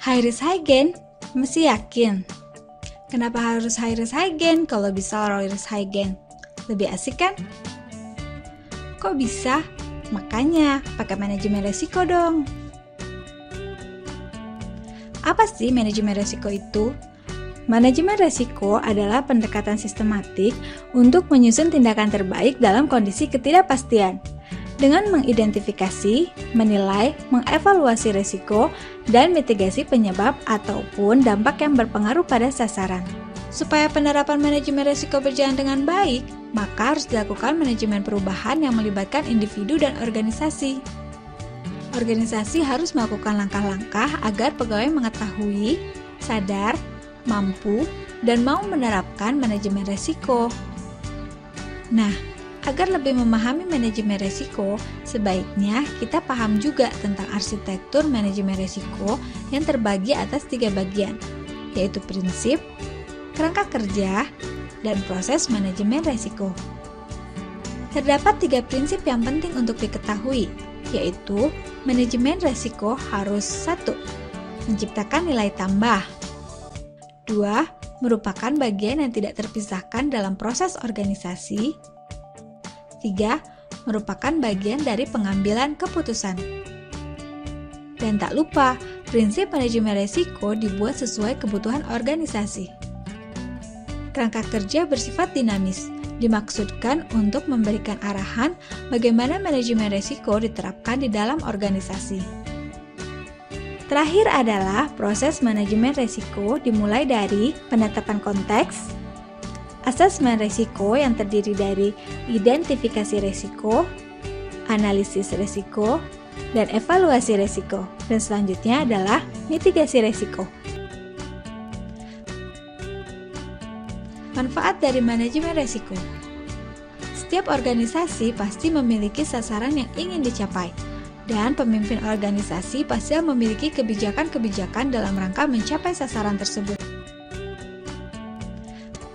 High risk high gain? Mesti yakin? Kenapa harus high risk high gain kalau bisa low risk high gain? Lebih asik kan? Kok bisa? Makanya pakai manajemen resiko dong. Apa sih manajemen resiko itu? Manajemen resiko adalah pendekatan sistematik untuk menyusun tindakan terbaik dalam kondisi ketidakpastian. Dengan mengidentifikasi, menilai, mengevaluasi resiko, dan mitigasi penyebab ataupun dampak yang berpengaruh pada sasaran. Supaya penerapan manajemen resiko berjalan dengan baik, maka harus dilakukan manajemen perubahan yang melibatkan individu dan organisasi. Organisasi harus melakukan langkah-langkah agar pegawai mengetahui, sadar, mampu, dan mau menerapkan manajemen resiko. Nah, agar lebih memahami manajemen resiko, sebaiknya kita paham juga tentang arsitektur manajemen resiko yang terbagi atas 3 bagian, yaitu prinsip, kerangka kerja, dan proses manajemen resiko. Terdapat 3 prinsip yang penting untuk diketahui, yaitu manajemen resiko harus 1. Menciptakan nilai tambah. 2. Merupakan bagian yang tidak terpisahkan dalam proses organisasi. 3. Merupakan bagian dari pengambilan keputusan. Dan tak lupa, prinsip manajemen resiko dibuat sesuai kebutuhan organisasi. Kerangka kerja bersifat dinamis, dimaksudkan untuk memberikan arahan bagaimana manajemen resiko diterapkan di dalam organisasi. Terakhir adalah proses manajemen resiko dimulai dari penetapan konteks, asesmen resiko yang terdiri dari identifikasi resiko, analisis resiko, dan evaluasi resiko. Dan selanjutnya adalah mitigasi resiko. Manfaat dari manajemen resiko. Setiap organisasi pasti memiliki sasaran yang ingin dicapai, dan pemimpin organisasi pasti memiliki kebijakan-kebijakan dalam rangka mencapai sasaran tersebut.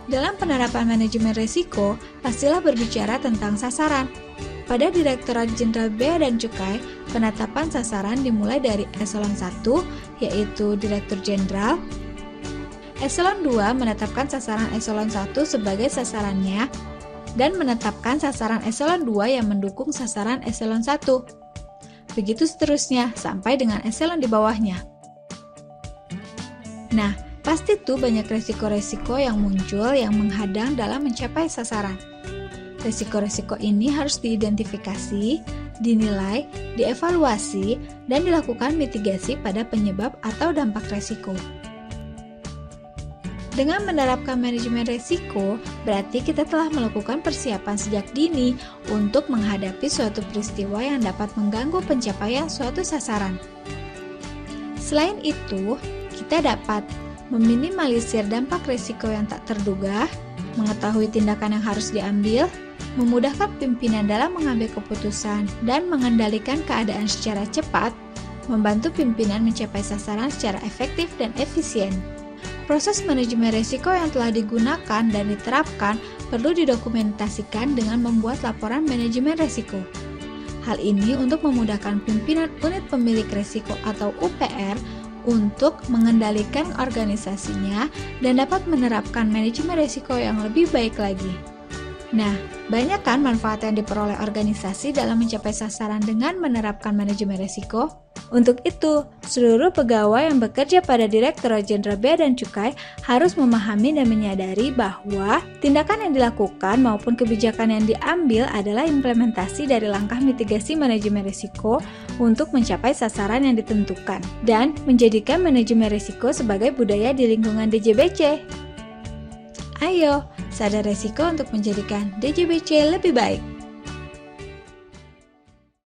Dalam penerapan manajemen resiko, pastilah berbicara tentang sasaran. Pada Direktorat Jenderal Bea dan Cukai, penetapan sasaran dimulai dari eselon 1, yaitu Direktur Jenderal. Eselon 2 menetapkan sasaran eselon 1 sebagai sasarannya dan menetapkan sasaran eselon 2 yang mendukung sasaran eselon 1. Begitu seterusnya sampai dengan eselon di bawahnya. Nah, pasti tuh banyak resiko-resiko yang muncul yang menghadang dalam mencapai sasaran. Resiko-resiko ini harus diidentifikasi, dinilai, dievaluasi, dan dilakukan mitigasi pada penyebab atau dampak resiko. Dengan menerapkan manajemen resiko, berarti kita telah melakukan persiapan sejak dini untuk menghadapi suatu peristiwa yang dapat mengganggu pencapaian suatu sasaran. Selain itu, kita dapat meminimalisir dampak resiko yang tak terduga, mengetahui tindakan yang harus diambil, memudahkan pimpinan dalam mengambil keputusan, dan mengendalikan keadaan secara cepat, membantu pimpinan mencapai sasaran secara efektif dan efisien. Proses manajemen risiko yang telah digunakan dan diterapkan perlu didokumentasikan dengan membuat laporan manajemen risiko. Hal ini untuk memudahkan pimpinan unit pemilik risiko atau UPR untuk mengendalikan organisasinya dan dapat menerapkan manajemen risiko yang lebih baik lagi. Nah, banyak kan manfaat yang diperoleh organisasi dalam mencapai sasaran dengan menerapkan manajemen risiko? Untuk itu, seluruh pegawai yang bekerja pada Direktorat Jenderal Bea dan Cukai harus memahami dan menyadari bahwa tindakan yang dilakukan maupun kebijakan yang diambil adalah implementasi dari langkah mitigasi manajemen risiko untuk mencapai sasaran yang ditentukan dan menjadikan manajemen risiko sebagai budaya di lingkungan DJBC. Ayo, sadar resiko untuk menjadikan DJBC lebih baik.